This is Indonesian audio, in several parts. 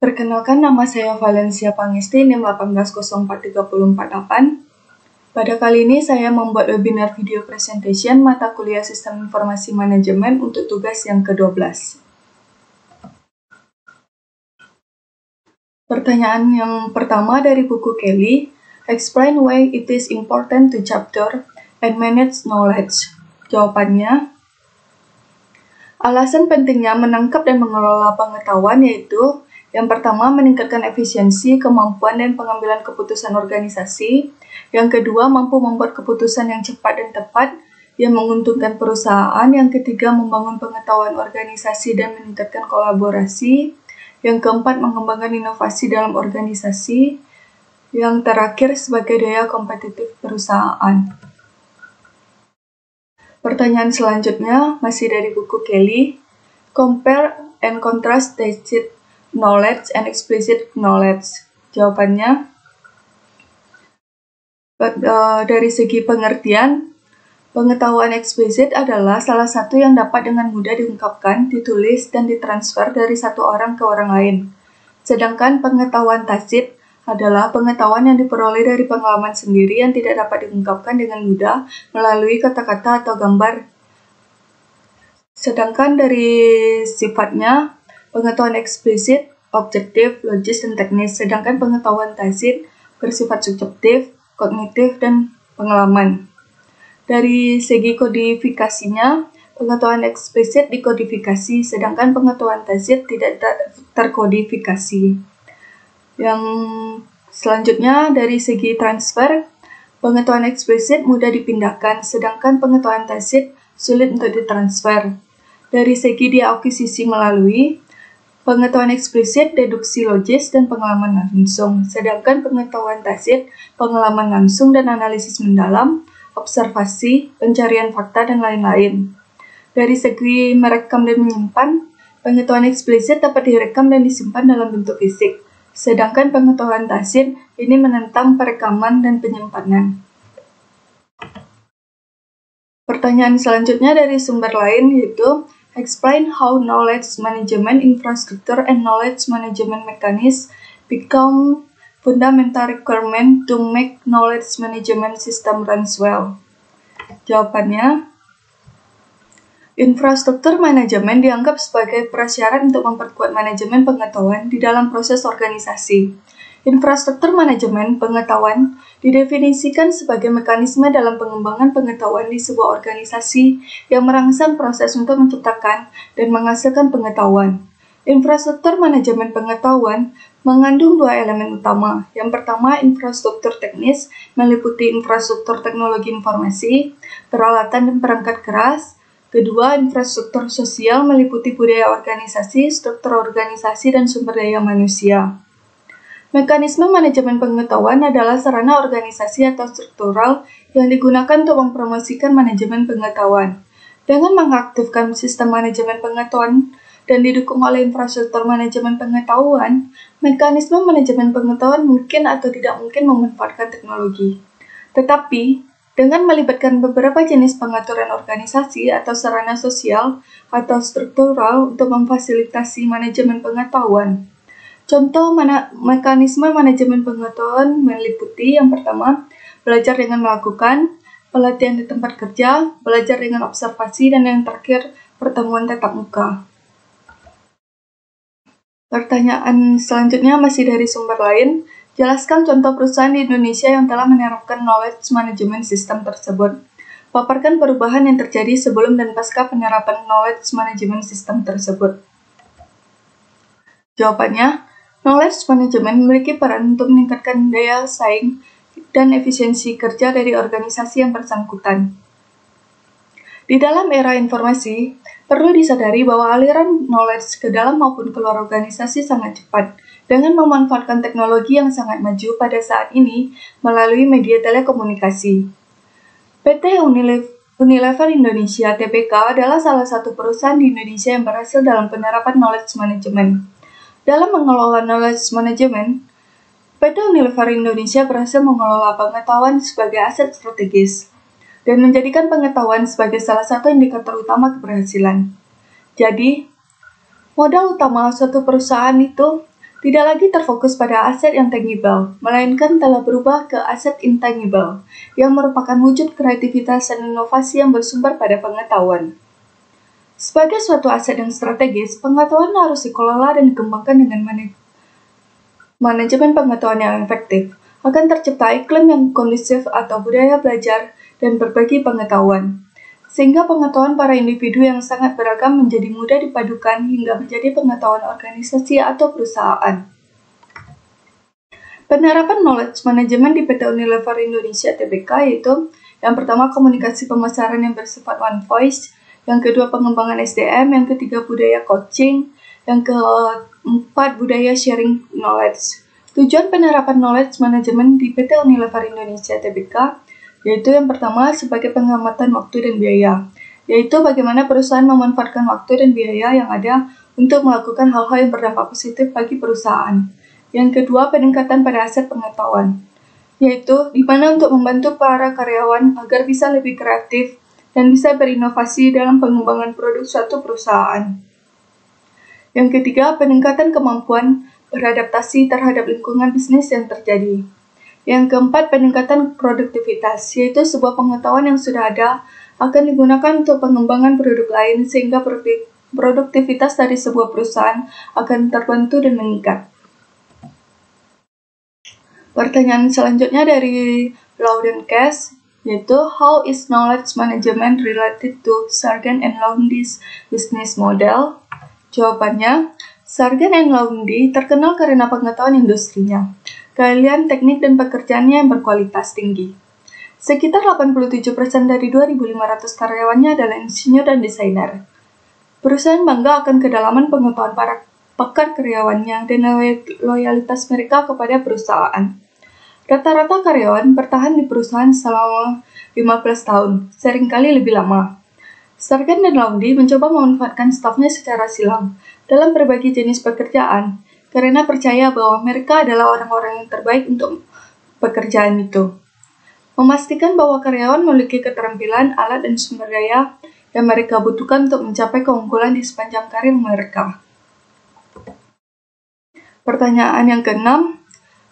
Perkenalkan, nama saya Valencia Pangestu, NIM 1804348. Pada kali ini saya membuat webinar video presentation mata kuliah Sistem Informasi Manajemen untuk tugas yang ke-12. Pertanyaan yang pertama dari buku Kelly, explain why it is important to chapter and manage knowledge. Jawabannya, alasan pentingnya menangkap dan mengelola pengetahuan yaitu yang pertama, meningkatkan efisiensi, kemampuan, dan pengambilan keputusan organisasi. Yang kedua, mampu membuat keputusan yang cepat dan tepat yang menguntungkan perusahaan. Yang ketiga, membangun pengetahuan organisasi dan meningkatkan kolaborasi. Yang keempat, mengembangkan inovasi dalam organisasi. Yang terakhir, sebagai daya kompetitif perusahaan. Pertanyaan selanjutnya masih dari buku Kelly. Compare and contrast tacit knowledge and explicit knowledge. Jawabannya, dari segi pengertian, pengetahuan eksplisit adalah salah satu yang dapat dengan mudah diungkapkan, ditulis, dan ditransfer dari satu orang ke orang lain. Sedangkan pengetahuan tacit adalah pengetahuan yang diperoleh dari pengalaman sendiri yang tidak dapat diungkapkan dengan mudah melalui kata-kata atau gambar. Sedangkan dari sifatnya, pengetahuan eksplisit, objektif, logis, dan teknis, sedangkan pengetahuan tacit bersifat subjektif, kognitif, dan pengalaman. Dari segi kodifikasinya, pengetahuan eksplisit dikodifikasi, sedangkan pengetahuan tacit tidak terkodifikasi. Yang selanjutnya, dari segi transfer, pengetahuan eksplisit mudah dipindahkan, sedangkan pengetahuan tacit sulit untuk ditransfer. Dari segi diakuisisi melalui, pengetahuan eksplisit, deduksi logis, dan pengalaman langsung, sedangkan pengetahuan tacit, pengalaman langsung dan analisis mendalam, observasi, pencarian fakta, dan lain-lain. Dari segi merekam dan menyimpan, pengetahuan eksplisit dapat direkam dan disimpan dalam bentuk fisik, sedangkan pengetahuan tacit ini menentang perekaman dan penyimpanan. Pertanyaan selanjutnya dari sumber lain yaitu, explain how knowledge management infrastructure and knowledge management mechanisms become fundamental requirement to make knowledge management system runs well. Jawabannya, infrastruktur manajemen dianggap sebagai prasyarat untuk memperkuat manajemen pengetahuan di dalam proses organisasi. Infrastruktur manajemen pengetahuan didefinisikan sebagai mekanisme dalam pengembangan pengetahuan di sebuah organisasi yang merangsang proses untuk menciptakan dan menghasilkan pengetahuan. Infrastruktur manajemen pengetahuan mengandung dua elemen utama. Yang pertama, infrastruktur teknis meliputi infrastruktur teknologi informasi, peralatan dan perangkat keras. Kedua, infrastruktur sosial meliputi budaya organisasi, struktur organisasi, dan sumber daya manusia. Mekanisme manajemen pengetahuan adalah sarana organisasi atau struktural yang digunakan untuk mempromosikan manajemen pengetahuan. Dengan mengaktifkan sistem manajemen pengetahuan dan didukung oleh infrastruktur manajemen pengetahuan, mekanisme manajemen pengetahuan mungkin atau tidak mungkin memanfaatkan teknologi. Tetapi, dengan melibatkan beberapa jenis pengaturan organisasi atau sarana sosial atau struktural untuk memfasilitasi manajemen pengetahuan. Contoh mekanisme manajemen pengetahuan meliputi yang pertama, belajar dengan melakukan, pelatihan di tempat kerja, belajar dengan observasi, dan yang terakhir, pertemuan tatap muka. Pertanyaan selanjutnya masih dari sumber lain. Jelaskan contoh perusahaan di Indonesia yang telah menerapkan knowledge management system tersebut. Paparkan perubahan yang terjadi sebelum dan pasca penerapan knowledge management system tersebut. Jawabannya, knowledge management memiliki peran untuk meningkatkan daya saing dan efisiensi kerja dari organisasi yang bersangkutan. Di dalam era informasi, perlu disadari bahwa aliran knowledge ke dalam maupun keluar organisasi sangat cepat, dengan memanfaatkan teknologi yang sangat maju pada saat ini melalui media telekomunikasi. PT Unilever Indonesia (Tbk) adalah salah satu perusahaan di Indonesia yang berhasil dalam penerapan knowledge management. Dalam mengelola knowledge management, PT Unilever Indonesia berhasil mengelola pengetahuan sebagai aset strategis dan menjadikan pengetahuan sebagai salah satu indikator utama keberhasilan. Jadi, modal utama suatu perusahaan itu tidak lagi terfokus pada aset yang tangible, melainkan telah berubah ke aset intangible, yang merupakan wujud kreativitas dan inovasi yang bersumber pada pengetahuan. Sebagai suatu aset yang strategis, pengetahuan harus dikelola dan dikembangkan dengan manajemen pengetahuan yang efektif. Akan tercipta iklim yang kondusif atau budaya belajar dan berbagi pengetahuan, sehingga pengetahuan para individu yang sangat beragam menjadi mudah dipadukan hingga menjadi pengetahuan organisasi atau perusahaan. Penerapan knowledge management di PT Unilever Indonesia Tbk yaitu yang pertama komunikasi pemasaran yang bersifat one voice, yang kedua pengembangan SDM, yang ketiga budaya coaching, yang keempat budaya sharing knowledge. Tujuan penerapan knowledge management di PT Unilever Indonesia Tbk yaitu yang pertama sebagai pengamatan waktu dan biaya, yaitu bagaimana perusahaan memanfaatkan waktu dan biaya yang ada untuk melakukan hal-hal yang berdampak positif bagi perusahaan. Yang kedua, peningkatan pada aset pengetahuan, yaitu di mana untuk membantu para karyawan agar bisa lebih kreatif dan bisa berinovasi dalam pengembangan produk suatu perusahaan. Yang ketiga, peningkatan kemampuan beradaptasi terhadap lingkungan bisnis yang terjadi. Yang keempat, peningkatan produktivitas, yaitu sebuah pengetahuan yang sudah ada akan digunakan untuk pengembangan produk lain sehingga produktivitas dari sebuah perusahaan akan terbantu dan meningkat. Pertanyaan selanjutnya dari Louden Cass, yaitu how is knowledge management related to Sargent & Lundy's business model? Jawabannya, Sargent & Lundy terkenal karena pengetahuan industrinya, keahlian teknik dan pekerjaannya yang berkualitas tinggi. Sekitar 87% dari 2.500 karyawannya adalah insinyur dan desainer. Perusahaan bangga akan kedalaman pengetahuan para pakar karyawannya dan loyalitas mereka kepada perusahaan. Rata-rata karyawan bertahan di perusahaan selama 15 tahun, seringkali lebih lama. Sargent & Lundy mencoba memanfaatkan stafnya secara silang dalam berbagai jenis pekerjaan, karena percaya bahwa mereka adalah orang-orang yang terbaik untuk pekerjaan itu. Memastikan bahwa karyawan memiliki keterampilan, alat, dan sumber daya yang mereka butuhkan untuk mencapai keunggulan di sepanjang karir mereka. Pertanyaan yang keenam,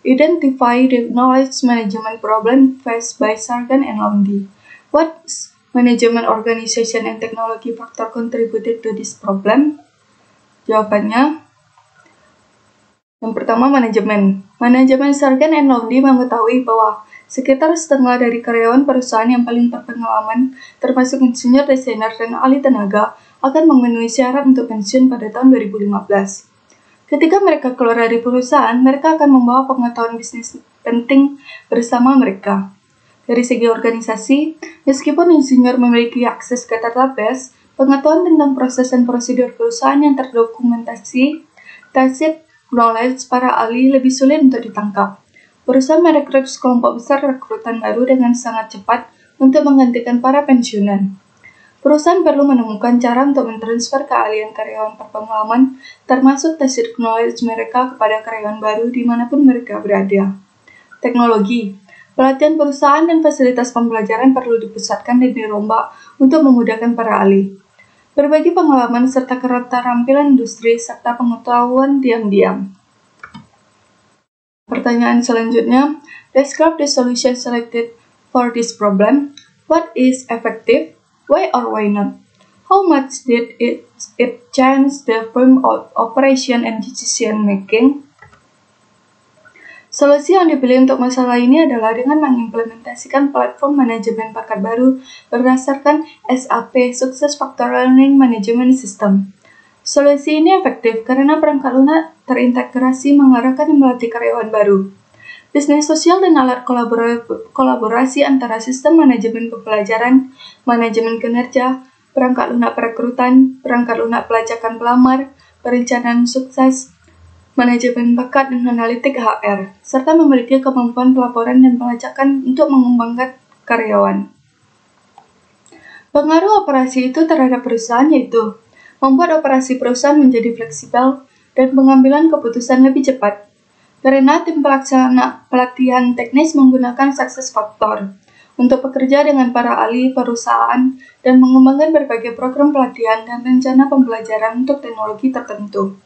identify the knowledge management problem faced by Sargent & Lundy. What management organization and technology factor contributed to this problem? Jawabannya, yang pertama manajemen. Manajemen Sargent & Lundy mengetahui bahwa sekitar setengah dari karyawan perusahaan yang paling berpengalaman, termasuk insinyur, desainer, dan ahli tenaga, akan memenuhi syarat untuk pensiun pada tahun 2015. Ketika mereka keluar dari perusahaan, mereka akan membawa pengetahuan bisnis penting bersama mereka. Dari segi organisasi, meskipun insinyur memiliki akses ke database, pengetahuan tentang proses dan prosedur perusahaan yang terdokumentasi, tacit knowledge para ahli lebih sulit untuk ditangkap. Perusahaan merekrut sekelompok besar rekrutan baru dengan sangat cepat untuk menggantikan para pensiunan. Perusahaan perlu menemukan cara untuk mentransfer keahlian karyawan berpengalaman, termasuk tacit knowledge mereka kepada karyawan baru dimanapun mereka berada. Teknologi, pelatihan perusahaan dan fasilitas pembelajaran perlu dipusatkan dan dirombak untuk memudahkan para ahli. Berbagi pengalaman serta keterampilan industri serta pengetahuan diam-diam. Pertanyaan selanjutnya, describe the solution selected for this problem. What is effective? Why or why not? How much did it change the firm of operation and decision making? Solusi yang dipilih untuk masalah ini adalah dengan mengimplementasikan platform manajemen bakat baru berdasarkan SAP Success Factor Learning Management System. Solusi ini efektif karena perangkat lunak terintegrasi mengarahkan dan melatih karyawan baru. Bisnis sosial dan alat kolaborasi antara sistem manajemen pembelajaran, manajemen kinerja, perangkat lunak perekrutan, perangkat lunak pelacakan pelamar, perencanaan sukses, manajemen bakat dan analitik HR, serta memiliki kemampuan pelaporan dan pelacakan untuk mengembangkan karyawan. Pengaruh operasi itu terhadap perusahaan yaitu membuat operasi perusahaan menjadi fleksibel dan pengambilan keputusan lebih cepat. Karena tim pelaksana pelatihan teknis menggunakan success factor untuk bekerja dengan para ahli perusahaan dan mengembangkan berbagai program pelatihan dan rencana pembelajaran untuk teknologi tertentu.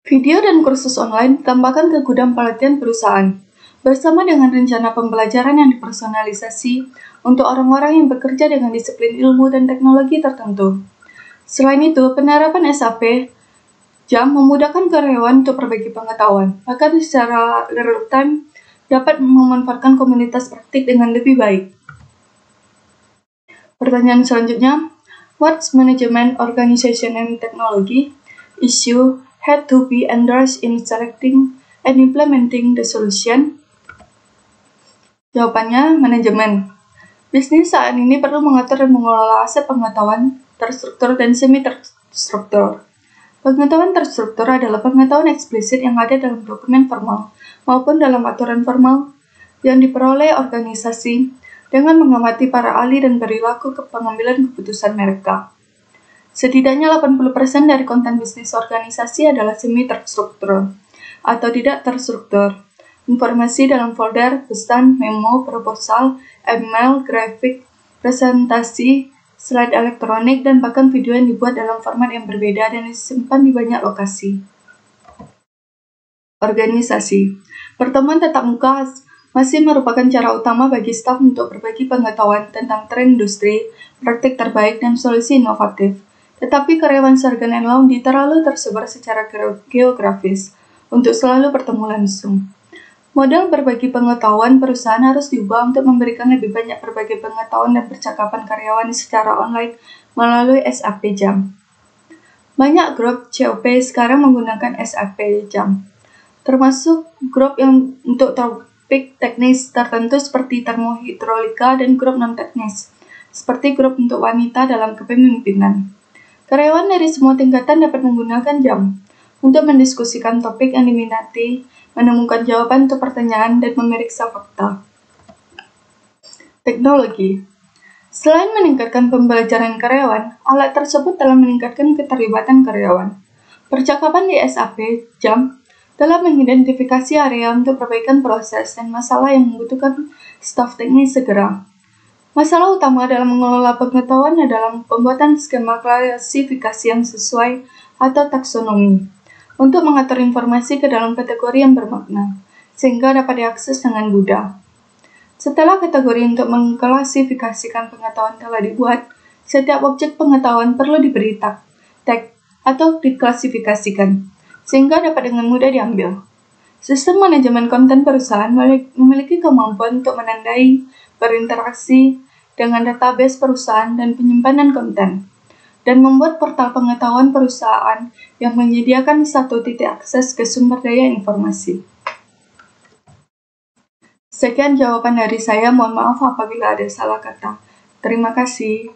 Video dan kursus online ditambahkan ke gudang pelatihan perusahaan, bersama dengan rencana pembelajaran yang dipersonalisasi untuk orang-orang yang bekerja dengan disiplin ilmu dan teknologi tertentu. Selain itu, penerapan SAP Jam memudahkan karyawan untuk berbagi pengetahuan, bahkan secara real-time dapat memanfaatkan komunitas praktik dengan lebih baik. Pertanyaan selanjutnya, what's management, organization, and technology issue had to be addressed in selecting and implementing the solution? Jawabannya, manajemen. Bisnis saat ini perlu mengatur dan mengelola aset pengetahuan terstruktur dan semi-terstruktur. Pengetahuan terstruktur adalah pengetahuan eksplisit yang ada dalam dokumen formal maupun dalam aturan formal yang diperoleh organisasi dengan mengamati para ahli dan perilaku pengambilan keputusan mereka. Setidaknya 80% dari konten bisnis organisasi adalah semi-terstruktur atau tidak terstruktur. Informasi dalam folder, pesan, memo, proposal, email, grafik, presentasi, slide elektronik, dan bahkan video yang dibuat dalam format yang berbeda dan disimpan di banyak lokasi. Organisasi. Pertemuan tatap muka masih merupakan cara utama bagi staf untuk berbagi pengetahuan tentang tren industri, praktik terbaik, dan solusi inovatif. Tetapi karyawan Sargan & Laundi terlalu tersebar secara geografis untuk selalu bertemu langsung. Model berbagi pengetahuan perusahaan harus diubah untuk memberikan lebih banyak berbagi pengetahuan dan percakapan karyawan secara online melalui SAP Jam. Banyak grup COP sekarang menggunakan SAP Jam, termasuk grup yang untuk topik teknis tertentu seperti termohidrolika dan grup non-teknis, seperti grup untuk wanita dalam kepemimpinan. Karyawan dari semua tingkatan dapat menggunakan Jam untuk mendiskusikan topik yang diminati, menemukan jawaban untuk pertanyaan, dan memeriksa fakta. Teknologi. Selain meningkatkan pembelajaran karyawan, alat tersebut telah meningkatkan keterlibatan karyawan. Percakapan di SAP Jam telah mengidentifikasi area untuk perbaikan proses dan masalah yang membutuhkan staf teknis segera. Masalah utama dalam mengelola pengetahuan adalah pembuatan skema klasifikasi yang sesuai atau taksonomi untuk mengatur informasi ke dalam kategori yang bermakna, sehingga dapat diakses dengan mudah. Setelah kategori untuk mengklasifikasikan pengetahuan telah dibuat, setiap objek pengetahuan perlu diberi tag atau diklasifikasikan, sehingga dapat dengan mudah diambil. Sistem manajemen konten perusahaan memiliki kemampuan untuk menandai, berinteraksi dengan database perusahaan dan penyimpanan konten, dan membuat portal pengetahuan perusahaan yang menyediakan satu titik akses ke sumber daya informasi. Sekian jawaban dari saya, mohon maaf apabila ada salah kata. Terima kasih.